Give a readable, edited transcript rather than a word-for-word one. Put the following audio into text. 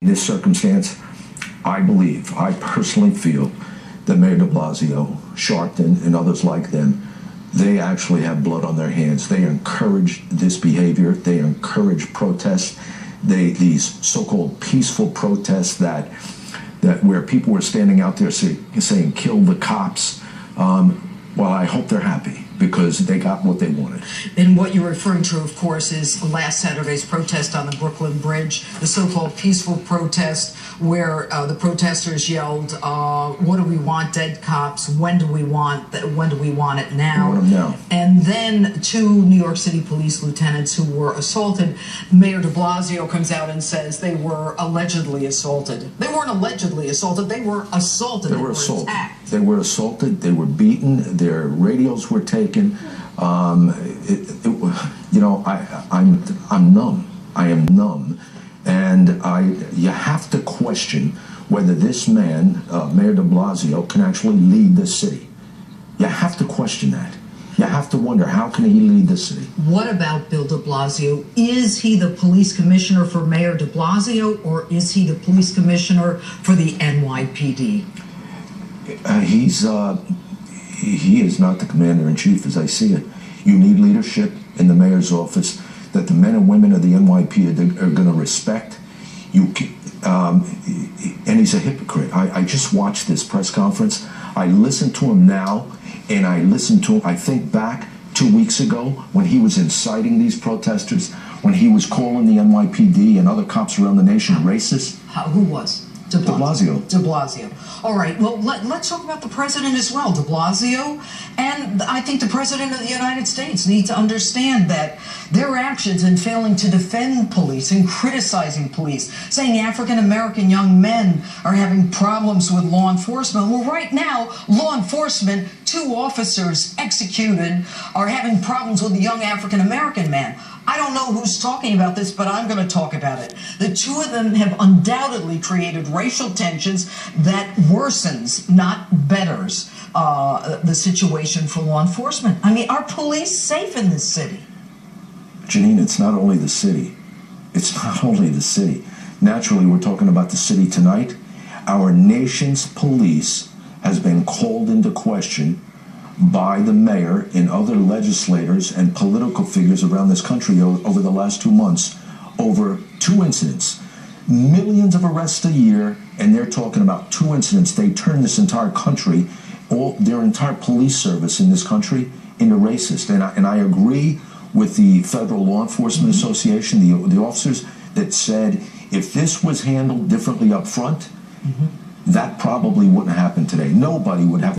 In this circumstance, I personally feel that Mayor de Blasio, Sharpton, and others like them, they actually have blood on their hands. They encourage this behavior. They encourage protests. These so-called peaceful protests that where people were standing out there saying kill the cops. Well, I hope they're happy because they got what they wanted. And what you're referring to, of course, is last Saturday's protest on the Brooklyn Bridge, the so-called peaceful protest where the protesters yelled, what do we want, dead cops? When do we want it now? We want them now. And then two New York City police lieutenants who were assaulted. Mayor de Blasio comes out and says they were allegedly assaulted. They weren't allegedly assaulted. They were assaulted. They were assaulted. Attacked. They were assaulted. They were beaten. Their radios were taken. I'm numb. I am numb. And you have to question whether this man, Mayor de Blasio, can actually lead this city. You have to question that. You have to wonder, how can he lead the city? What about Bill de Blasio? Is he the police commissioner for Mayor de Blasio, or is he the police commissioner for the NYPD? He is not the commander-in-chief as I see it. You need leadership in the mayor's office that the men and women of the NYPD are going to respect. And he's a hypocrite. I just watched this press conference. I listened to him now, and I listened to him, I think back 2 weeks ago when he was inciting these protesters, when he was calling the NYPD and other cops around the nation racist. Who was? De Blasio. De Blasio. All right, well, let's talk about the president as well, de Blasio. And I think the president of the United States needs to understand that their actions in failing to defend police and criticizing police, saying African-American young men are having problems with law enforcement. Well, right now, law enforcement, 2 officers executed, are having problems with a young African-American man. I don't know who's talking about this, but I'm going to talk about it. The 2 of them have undoubtedly created racial tensions that worsens, not betters, the situation for law enforcement. I mean, are police safe in this city? Janine, it's not only the city. It's not only the city. Naturally, we're talking about the city tonight. Our nation's police has been called into question by the mayor and other legislators and political figures around this country over the last 2 months over 2 incidents. Millions of arrests a year, and they're talking about 2 incidents. They turned this entire country, their entire police service in this country, into racist. And I agree with the Federal Law Enforcement Association, the officers that said if this was handled differently up front, that probably wouldn't happen today. Nobody would have